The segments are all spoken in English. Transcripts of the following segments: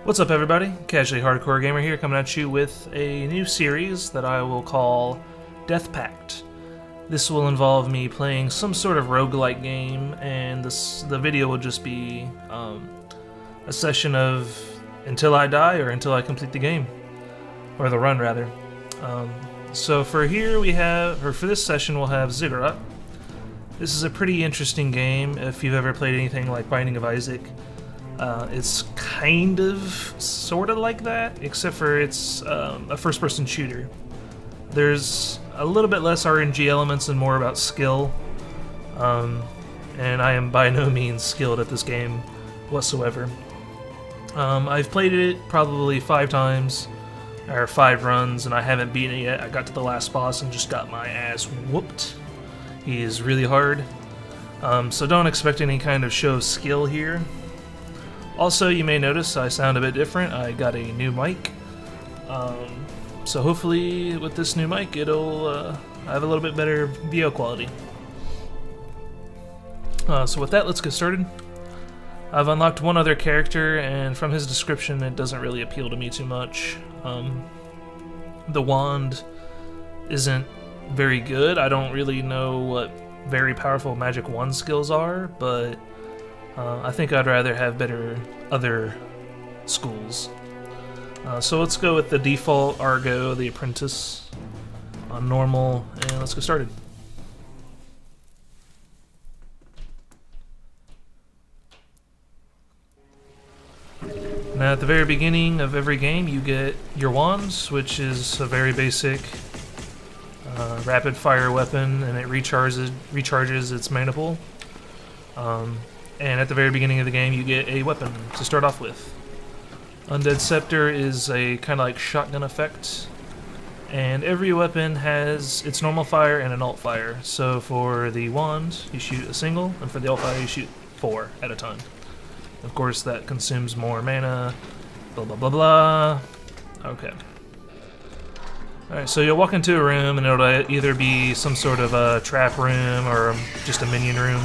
What's up, everybody? Casually Hardcore Gamer here, coming at you with a new series that I will call Death Pact. This will involve me playing some sort of roguelike game, and the video will just be a session of until I die or until I complete the game, or the run rather. So for this session, we'll have Ziggurat. This is a pretty interesting game if you've ever played anything like Binding of Isaac. It's kind of, sort of like that, except for it's a first-person shooter. There's a little bit less RNG elements and more about skill, and I am by no means skilled at this game whatsoever. I've played it probably 5 times, or 5 runs, and I haven't beaten it yet. I got to the last boss and just got my ass whooped. He is really hard, so don't expect any kind of show of skill here. Also, you may notice I sound a bit different. I got a new mic, so hopefully with this new mic it'll have a little bit better video quality. So with that, let's get started. I've unlocked one other character, and from his description it doesn't really appeal to me too much. The wand isn't very good. I don't really know what very powerful magic wand skills are, but I think I'd rather have better other schools. So let's go with the default Argo, the Apprentice, on normal, and let's get started. Now at the very beginning of every game you get your wands, which is a very basic rapid fire weapon, and it recharges its mana pool. And at the very beginning of the game, you get a weapon to start off with. Undead Scepter is a kind of like shotgun effect, and every weapon has its normal fire and an alt fire. So for the wand, you shoot a single, and for the alt fire, you shoot 4 at a time. Of course, that consumes more mana, blah blah blah blah. Okay. Alright, so you'll walk into a room, and it'll either be some sort of a trap room or just a minion room.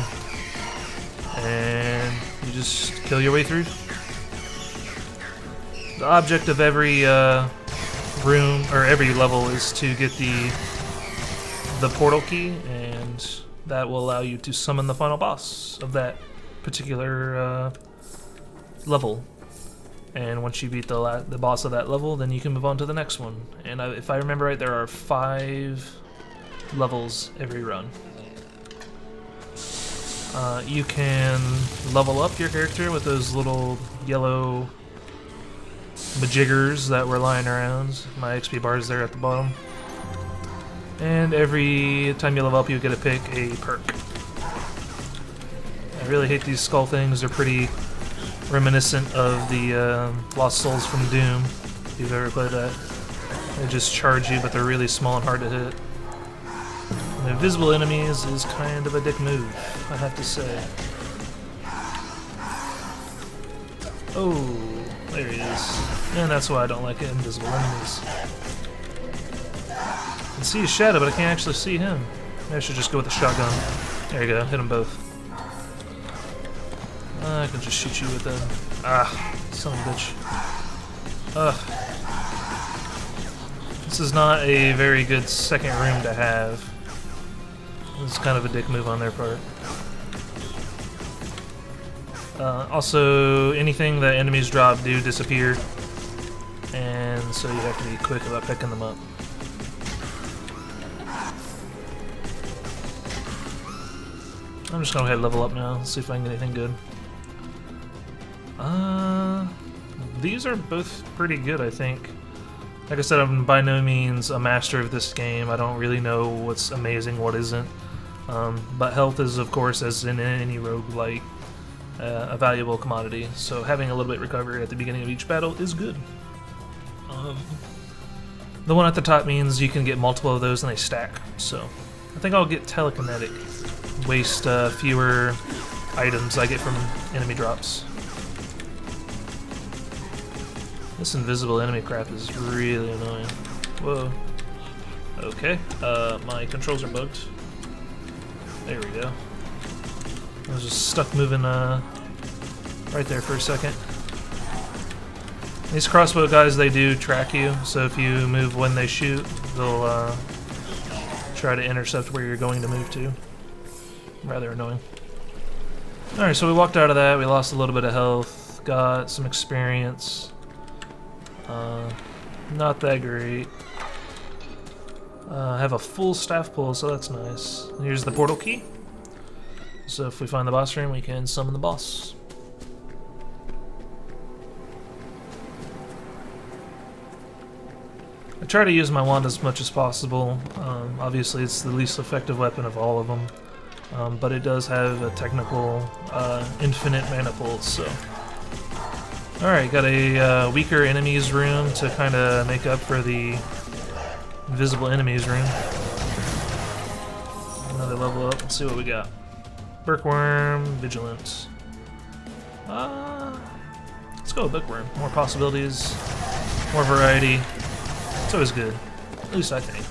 And you just kill your way through. The object of every room, or every level, is to get the portal key, and that will allow you to summon the final boss of that particular level. And once you beat the boss of that level, then you can move on to the next one. And if I remember right, there are 5 levels every run. You can level up your character with those little yellow majiggers that were lying around. My XP bar is there at the bottom. And every time you level up, you get to pick a perk. I really hate these skull things. They're pretty reminiscent of the Lost Souls from Doom, if you've ever played that. They just charge you, but they're really small and hard to hit. Invisible enemies is kind of a dick move, I have to say. Oh, there he is. And that's why I don't like invisible enemies. I can see his shadow, but I can't actually see him. Maybe I should just go with the shotgun. There you go, hit them both. I can just shoot you with them. Ah, son of a bitch. Ugh. This is not a very good second room to have. It's kind of a dick move on their part. Also, anything that enemies drop do disappear, and so you have to be quick about picking them up. I'm just gonna go ahead and level up now, see if I can get anything good. These are both pretty good, I think. Like I said, I'm by no means a master of this game. I don't really know what's amazing, what isn't. But health is, of course, as in any roguelike, a valuable commodity. So having a little bit recovered at the beginning of each battle is good. The one at the top means you can get multiple of those and they stack. So I think I'll get telekinetic. Waste fewer items I get from enemy drops. This invisible enemy crap is really annoying. Whoa. Okay, my controls are bugged. There we go. I was just stuck moving right there for a second. These crossbow guys, they do track you, so if you move when they shoot, they'll try to intercept where you're going to move to. Rather annoying. Alright, so we walked out of that, we lost a little bit of health, got some experience. Not that great. I have a full staff pull, so that's nice. Here's the portal key. So if we find the boss room, we can summon the boss. I try to use my wand as much as possible. Obviously it's the least effective weapon of all of them. But it does have a technical infinite mana pull, so... Alright, got a weaker enemies room to kind of make up for the invisible enemies room. Another level up, let's see what we got. Bookworm, Vigilance. Let's go with Bookworm. More possibilities, more variety. It's always good, at least I think.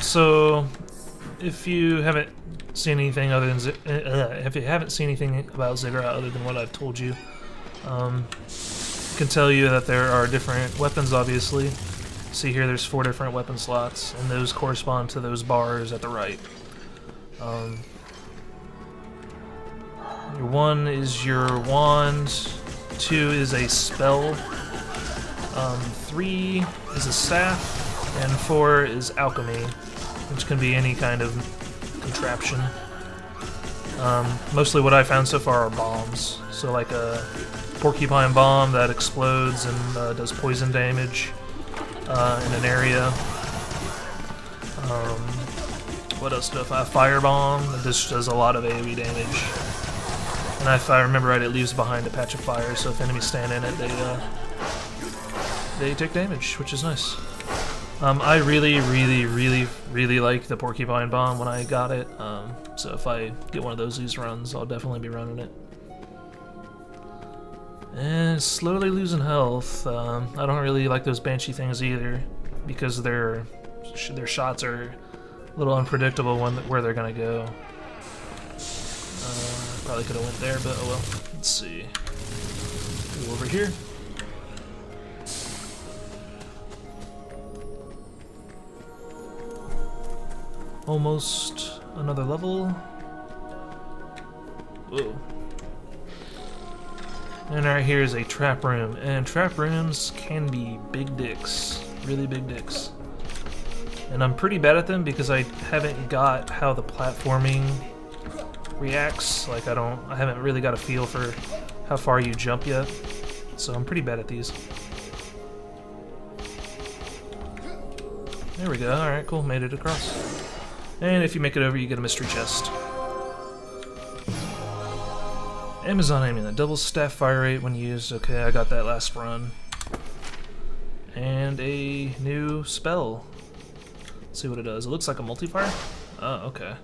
So if you haven't seen anything other than if you haven't seen anything about Ziggurat other than what I've told you, I can tell you that there are different weapons. Obviously, see here, there's 4 different weapon slots, and those correspond to those bars at the right. Your 1 is your wand, 2 is a spell, 3 is a staff, and 4 is alchemy, which can be any kind of contraption. Mostly what I found so far are bombs. So like a porcupine bomb that explodes and does poison damage in an area. What else do I have? Fire bomb that just does a lot of AoE damage. And if I remember right, it leaves behind a patch of fire, so if enemies stand in it, they take damage, which is nice. I really like the porcupine bomb when I got it, so if I get one of these runs, I'll definitely be running it. And slowly losing health. I don't really like those banshee things either, because their shots are a little unpredictable where they're gonna go. Probably could have went there, but oh well. Let's see. Go over here. Almost another level. Whoa. And right here is a trap room, and trap rooms can be big dicks, really big dicks. And I'm pretty bad at them because I haven't got how the platforming reacts. Like I haven't really got a feel for how far you jump yet, so I'm pretty bad at these. There we go. All right, cool. Made it across. And if you make it over, you get a mystery chest. Amazon amulet, double staff fire rate when used. Okay, I got that last run. And a new spell. Let's see what it does. It looks like a multi-fire. Oh, okay.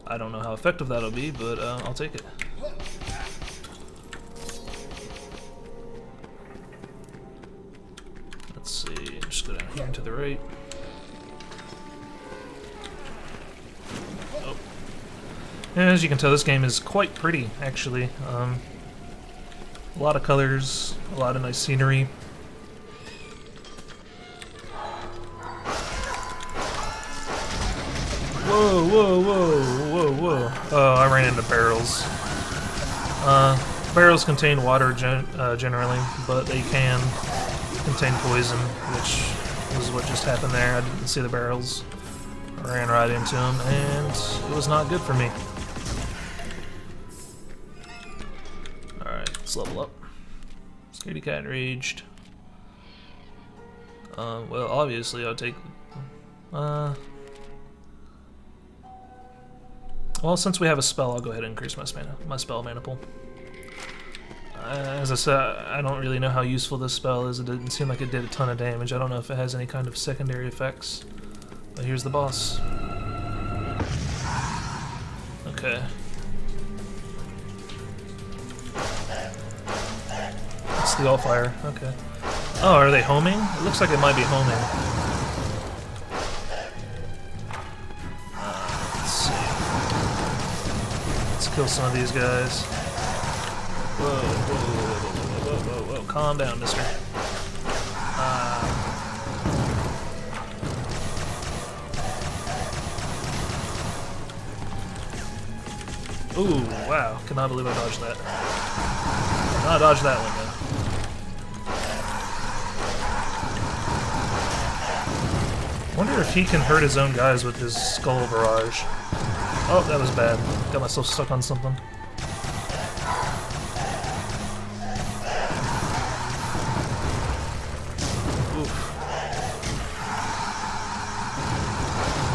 I don't know how effective that'll be, but I'll take it. Let's see. Just go down here and to the right. And as you can tell, this game is quite pretty, actually. A lot of colors, a lot of nice scenery. Whoa, whoa, whoa, whoa, whoa. Oh, I ran into barrels. Barrels contain water generally, but they can contain poison, which is what just happened there. I didn't see the barrels. I ran right into them, and it was not good for me. Alright, let's level up. Scaredy cat enraged. Well, obviously I'll take... well, since we have a spell, I'll go ahead and increase my spell mana pool. As I said, I don't really know how useful this spell is. It didn't seem like it did a ton of damage. I don't know if it has any kind of secondary effects. But here's the boss. Okay. It's the all-fire. Okay. Oh, are they homing? It looks like it might be homing. Let's see. Let's Kill some of these guys. Whoa, whoa, whoa, whoa, whoa, whoa, whoa. Calm down, mister. Ooh, wow. Cannot believe I dodged that. Cannot dodge that one, though. Wonder if he can hurt his own guys with his skull barrage. Oh, that was bad. Got myself stuck on something. Oof.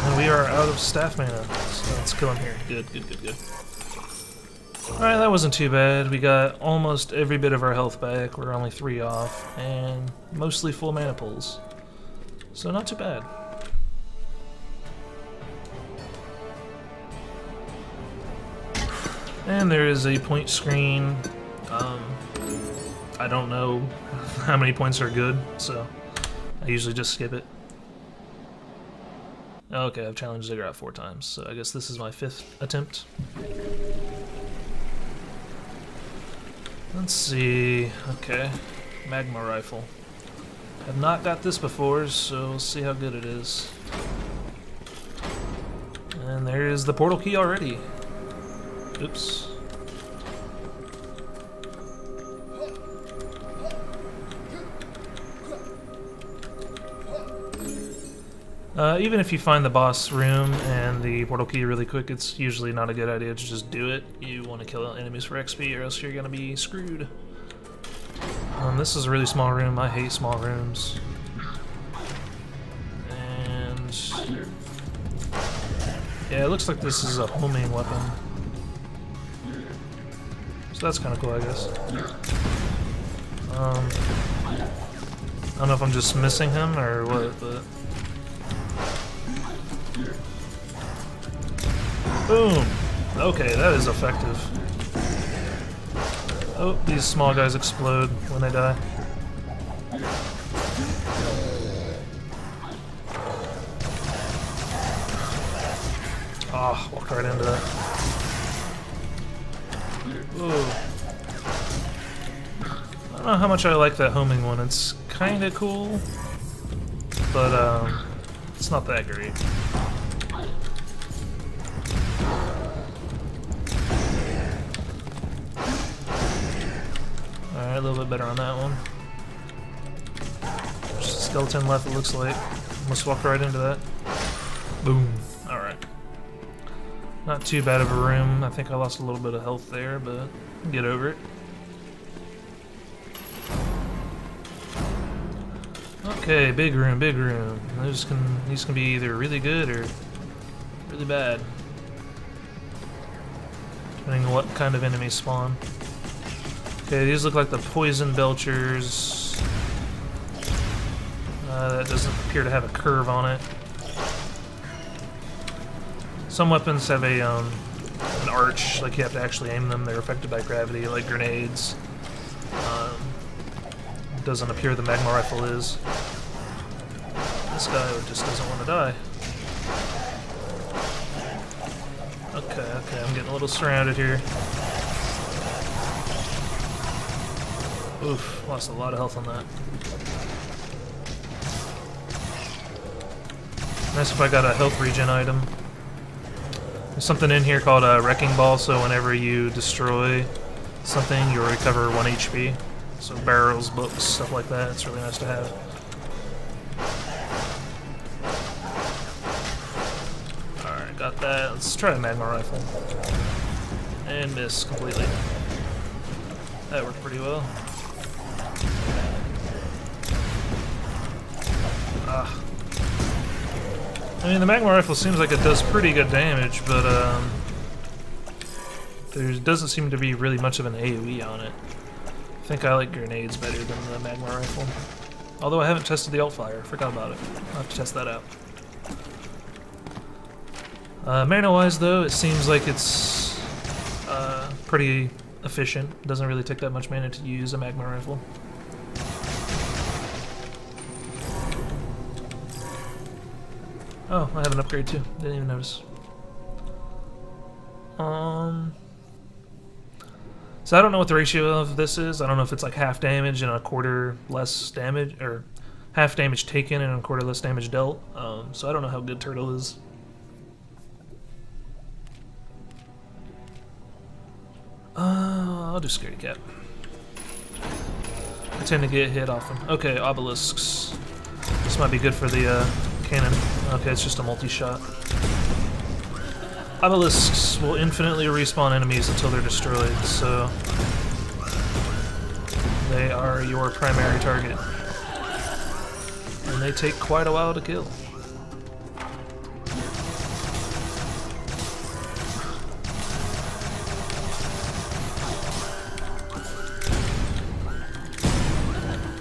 And we are out of staff mana, so let's kill him here. Good, good, good, good. Alright, that wasn't too bad. We got almost every bit of our health back. We're only 3 off, and mostly full mana pools. So not too bad. And there is a point screen. I don't know how many points are good, so I usually just skip it. Okay, I've challenged Ziggurat 4 times, so I guess this is my 5th attempt. Let's see. Okay, magma rifle. I've not got this before, so we'll see how good it is. And there is the portal key already. Oops. Even if you find the boss room and the portal key really quick, it's usually not a good idea to just do it. You want to kill enemies for XP or else you're going to be screwed. This is a really small room. I hate small rooms. And yeah, it looks like this is a homing weapon. So that's kind of cool, I guess. I don't know if I'm just missing him or what, but... Boom! Okay, that is effective. Oh, these small guys explode when they die. Oh, walked right into that. Ooh. I don't know how much I like that homing one. It's kinda cool, but it's not that great. Alright, a little bit better on that one. There's a skeleton left, it looks like. Almost walked right into that. Boom. Alright. Not too bad of a room. I think I lost a little bit of health there, but I'll get over it. Okay, big room, big room. These can be either really good or really bad, depending on what kind of enemies spawn. Okay, these look like the poison belchers. That doesn't appear to have a curve on it. Some weapons have a an arch, like you have to actually aim them. They're affected by gravity, like grenades. It doesn't appear the magma rifle is. This guy just doesn't want to die. Okay, I'm getting a little surrounded here. Oof, lost a lot of health on that. Nice if I got a health regen item. There's something in here called a wrecking ball, so whenever you destroy something, you'll recover 1 HP. So barrels, books, stuff like that, it's really nice to have. Alright, got that. Let's try a magma rifle. And miss completely. That worked pretty well. I mean, the magma rifle seems like it does pretty good damage, but there doesn't seem to be really much of an AoE on it. I think I like grenades better than the magma rifle. Although I haven't tested the alt fire, I forgot about it. I'll have to test that out. Mana-wise, though, it seems like it's pretty efficient. It doesn't really take that much mana to use a magma rifle. Oh, I have an upgrade too. Didn't even notice. So I don't know what the ratio of this is. I don't know if it's like half damage and a quarter less damage, or half damage taken and a quarter less damage dealt. So I don't know how good Turtle is. I'll do Scaredy Cat. I tend to get hit often. Okay, obelisks. This might be good for the cannon. Okay, it's just a multi-shot. Obelisks will infinitely respawn enemies until they're destroyed, so they are your primary target. And they take quite a while to kill.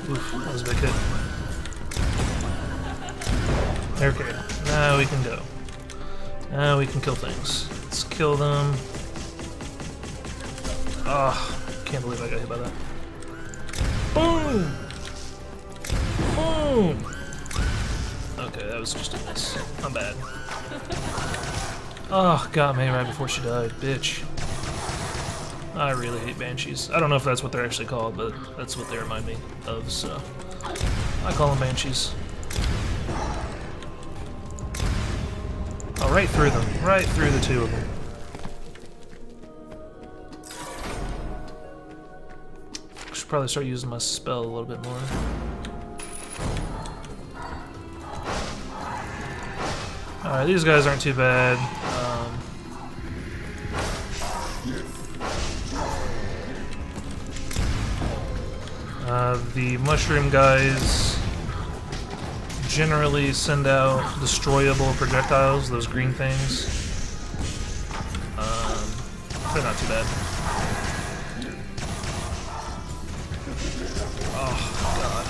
Oof, that was a big hit. Okay, now we can go. Now we can kill things. Let's kill them. Ah, can't believe I got hit by that. Boom! Boom! Okay, that was just a miss. I'm bad. Oh, got me right before she died, bitch. I really hate Banshees. I don't know if that's what they're actually called, but that's what they remind me of, so I call them Banshees. Oh, right through them. Right through the two of them. Should probably start using my spell a little bit more. Alright, these guys aren't too bad. The mushroom guys generally send out destroyable projectiles, those green things. They're not too bad. Oh, God.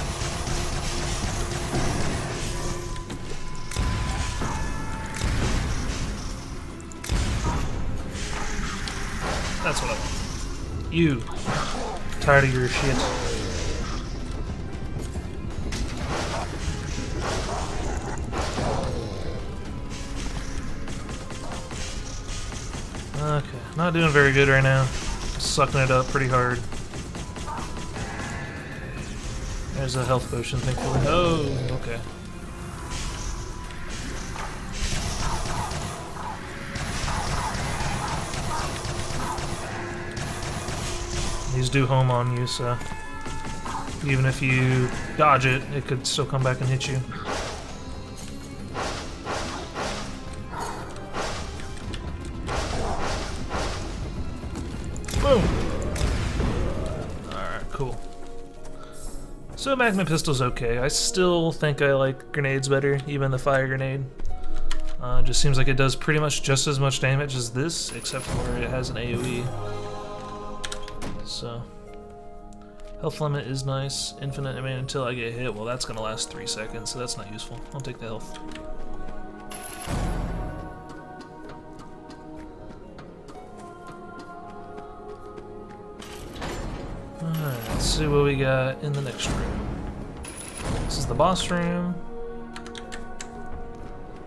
That's what I want. You. Tired of your shit. Okay, not doing very good right now. Sucking it up pretty hard. There's a health potion, thankfully. Oh, okay. These do home on you, so even if you dodge it, it could still come back and hit you. Boom! Alright, cool. So Magma Pistol's okay. I still think I like grenades better, even the fire grenade. Just seems like it does pretty much just as much damage as this, except for it has an AoE. So, health limit is nice. Infinite, I mean, until I get hit, well, that's gonna last 3 seconds, so that's not useful. I'll take the health. Alright, let's see what we got in the next room. This is the boss room.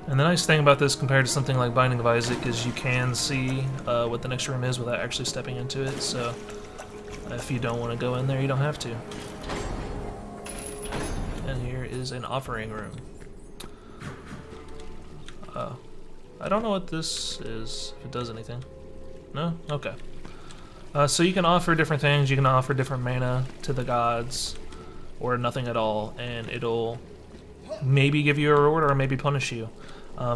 And the nice thing about this compared to something like Binding of Isaac is you can see what the next room is without actually stepping into it, so if you don't want to go in there, you don't have to. And here is an offering room. I don't know what this is, if it does anything. No? Okay. So you can offer different things. You can offer different mana to the gods, or nothing at all, and it'll maybe give you a reward or maybe punish you.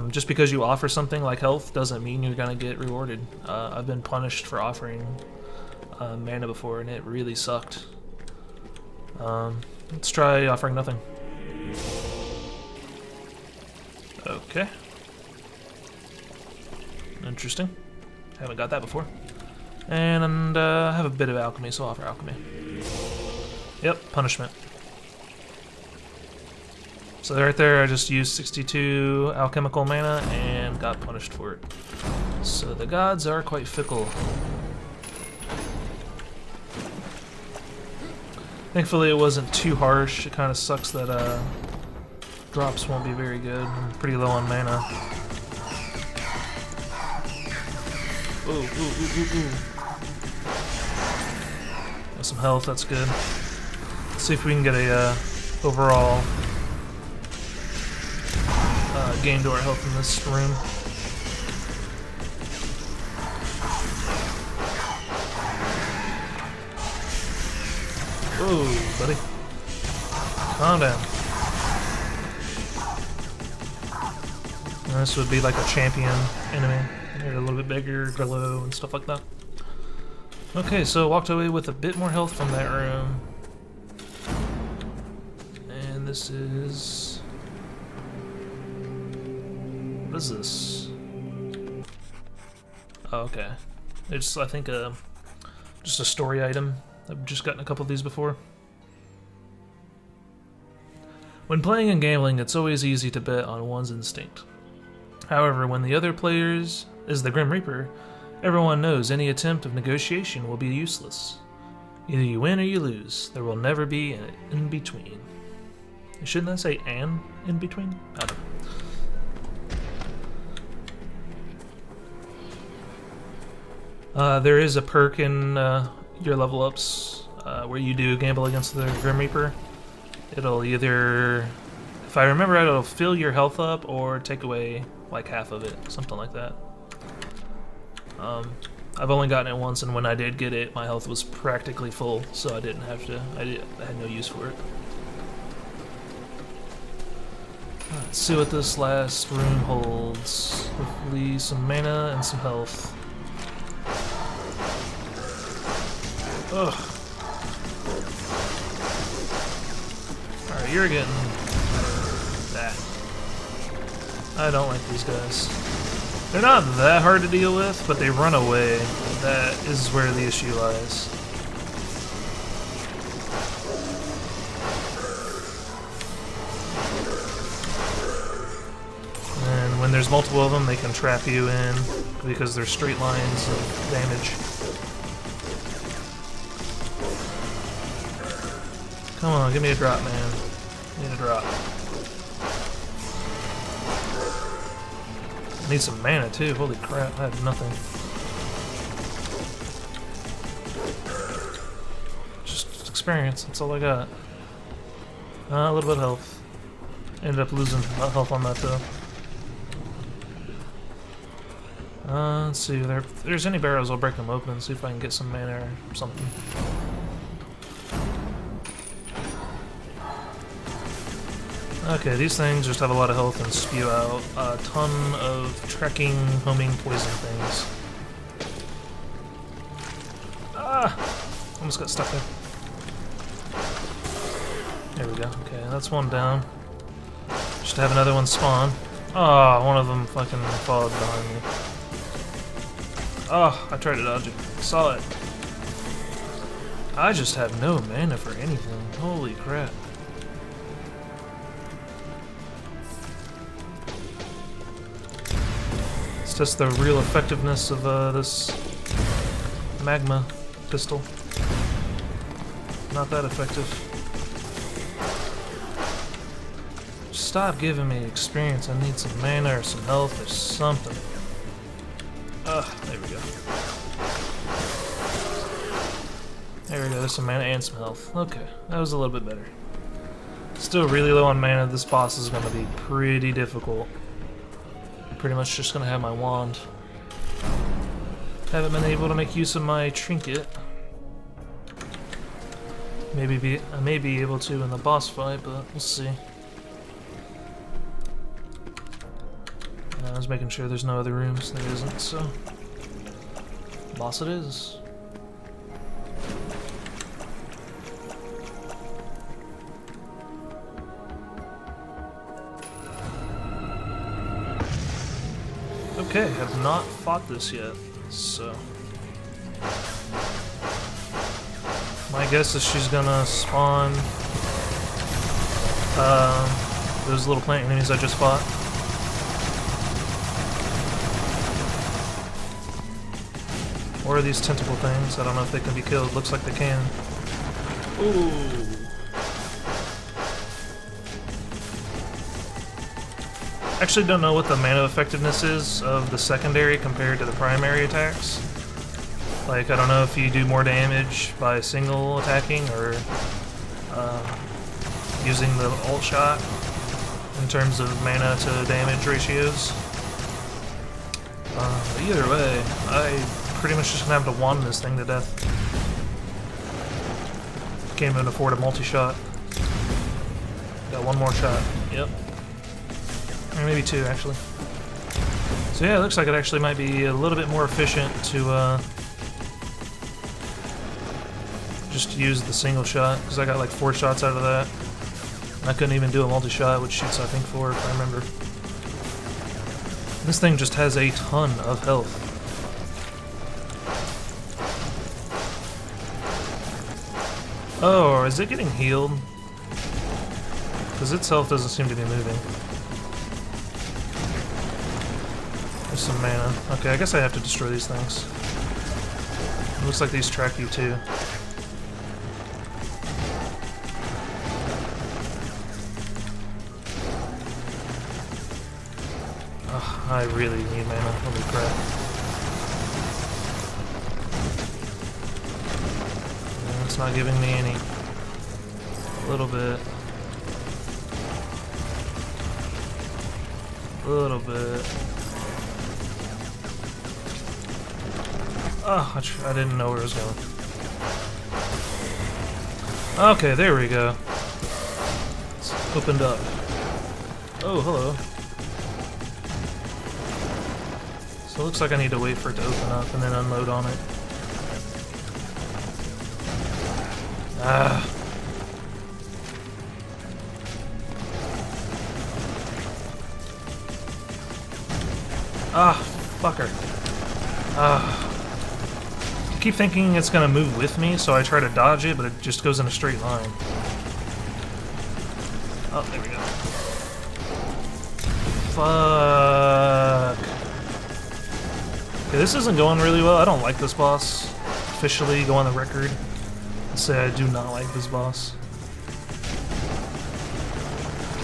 Just because you offer something like health doesn't mean you're gonna get rewarded. I've been punished for offering mana before, and it really sucked. Let's try offering nothing. Okay. Interesting. Haven't got that before. And I have a bit of alchemy, so I'll offer alchemy. Yep, punishment. So right there, I just used 62 alchemical mana and got punished for it. So the gods are quite fickle. Thankfully, it wasn't too harsh. It kind of sucks that drops won't be very good. I'm pretty low on mana. Ooh, ooh, ooh, ooh, ooh. Got some health, that's good. Let's see if we can get a overall gain to our health in this room. Whoa, buddy. Calm down. And this would be like a champion enemy. They're a little bit bigger, glow, and stuff like that. Okay, so walked away with a bit more health from that room. And this is... what is this? Oh, okay. It's, I think, just a story item. I've just gotten a couple of these before. When playing and gambling, it's always easy to bet on one's instinct. However, when the other players is the Grim Reaper, everyone knows any attempt of negotiation will be useless. Either you win or you lose. There will never be an in-between. Shouldn't I say an in-between? I don't know. There is a perk in your level ups where you do gamble against the Grim Reaper. It'll either, if I remember right, it'll fill your health up or take away like half of it, something like that. I've only gotten it once, and when I did get it, my health was practically full, so I didn't have to. I had no use for it. Let's see what this last room holds. Hopefully, some mana and some health. Ugh. Alright, you're getting that. I don't like these guys. They're not that hard to deal with, but they run away. That is where the issue lies. And when there's multiple of them, they can trap you in because they're straight lines of damage. Come on, give me a drop, man. Need a drop. I need some mana too. Holy crap, I have nothing. Just experience, that's all I got. A little bit of health. Ended up losing health on that though. Let's see, if there's any barrels, I'll break them open, see if I can get some mana or something. Okay, these things just have a lot of health and spew out a ton of trekking, homing poison things. Ah! Almost got stuck there. There we go. Okay, that's one down. Just to have another one spawn. Oh, one of them fucking followed behind me. Oh, I tried to dodge it. Saw it. I just have no mana for anything. Holy crap. Test the real effectiveness of this magma pistol. Not that effective. Stop giving me experience. I need some mana or some health or something. There we go. There we go, there's some mana and some health. Okay, that was a little bit better. Still really low on mana. This boss is going to be pretty difficult. Pretty much just gonna have my wand. Haven't been able to make use of my trinket. I may be able to in the boss fight, but we'll see. I was making sure there's no other rooms. There isn't, so boss it is. Okay, have not fought this yet, so my guess is she's gonna spawn those little plant enemies I just fought. Or these tentacle things. I don't know if they can be killed. Looks like they can. Ooh. Actually don't know what the mana effectiveness is of the secondary compared to the primary attacks. Like, I don't know if you do more damage by single attacking or using the ult shot in terms of mana to damage ratios. But either way, I pretty much just gonna have to wand this thing to death. Can't even afford a multi-shot. Got one more shot. Yep. Or maybe two, actually. So yeah, it looks like it actually might be a little bit more efficient to just use the single shot, because I got like 4 shots out of that. I couldn't even do a multi-shot, which shoots I think 4 if I remember. This thing just has a ton of health. Oh, is it getting healed? Because its health doesn't seem to be moving. There's some mana. Okay, I guess I have to destroy these things. It looks like these track you too. Ugh, I really need mana. Holy crap. And it's not giving me any. A little bit. A little bit. Oh, I didn't know where it was going. Okay, there we go. It's opened up. Oh, hello. So it looks like I need to wait for it to open up and then unload on it. Ah. Ah, fucker. Ah. I keep thinking it's gonna move with me, so I try to dodge it, but it just goes in a straight line. Oh, there we go. Fuck. Okay, this isn't going really well. I don't like this boss. Officially go on the record and say I do not like this boss.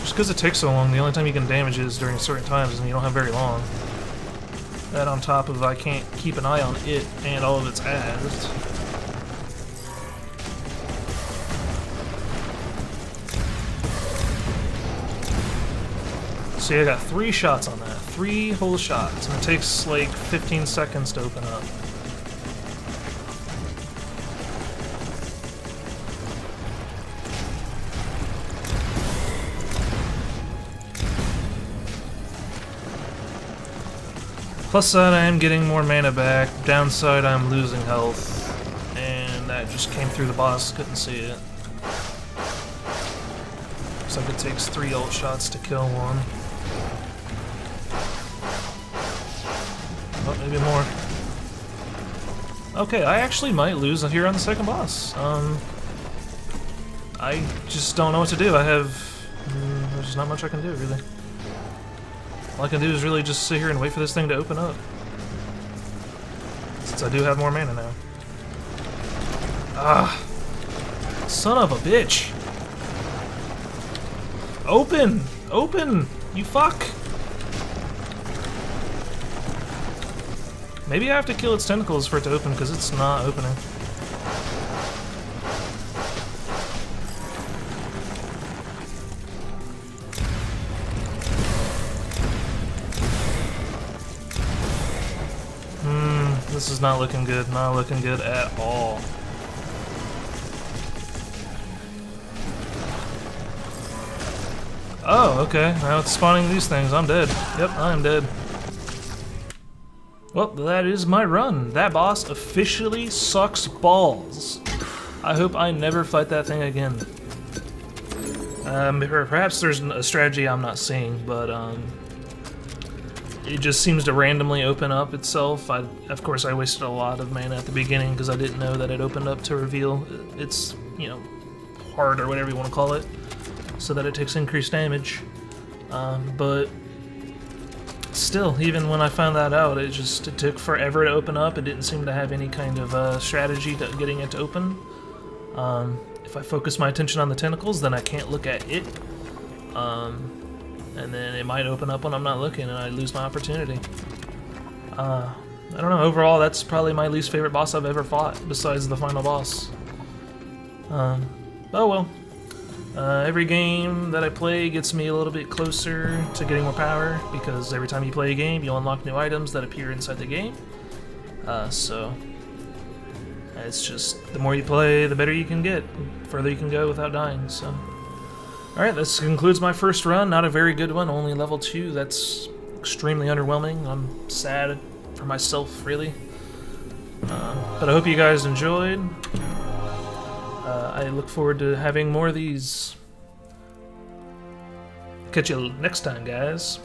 Just because it takes so long, the only time you can damage it is during certain times, and you don't have very long. That on top of I can't keep an eye on it and all of its ads. See, I got 3 shots on that. 3 whole shots, and it takes like 15 seconds to open up. Plus side, I am getting more mana back. Downside, I'm losing health. And that just came through the boss, couldn't see it. Looks like it takes 3 ult shots to kill one. Oh, maybe more. Okay, I actually might lose here on the second boss. I just don't know what to do. There's not much I can do, really. All I can do is really just sit here and wait for this thing to open up. Since I do have more mana now. Ah! Son of a bitch! Open! Open! You fuck! Maybe I have to kill its tentacles for it to open, because it's not opening. This is not looking good. Not looking good at all. Oh, okay. Now it's spawning these things. I'm dead. Yep, I am dead. Well, that is my run. That boss officially sucks balls. I hope I never fight that thing again. Perhaps there's a strategy I'm not seeing, but it just seems to randomly open up itself. Of course, I wasted a lot of mana at the beginning because I didn't know that it opened up to reveal its, heart or whatever you want to call it, so that it takes increased damage. But still, even when I found that out, it took forever to open up. It didn't seem to have any kind of strategy to getting it to open. If I focus my attention on the tentacles, then I can't look at it. And then it might open up when I'm not looking and I lose my opportunity. I don't know, overall that's probably my least favorite boss I've ever fought, besides the final boss. Oh well. Every game that I play gets me a little bit closer to getting more power, because every time you play a game, you'll unlock new items that appear inside the game. So it's just, the more you play, the better you can get, the further you can go without dying, so. Alright, this concludes my first run, not a very good one, only level 2, that's extremely underwhelming. I'm sad for myself, really. But I hope you guys enjoyed. I look forward to having more of these. Catch you next time, guys.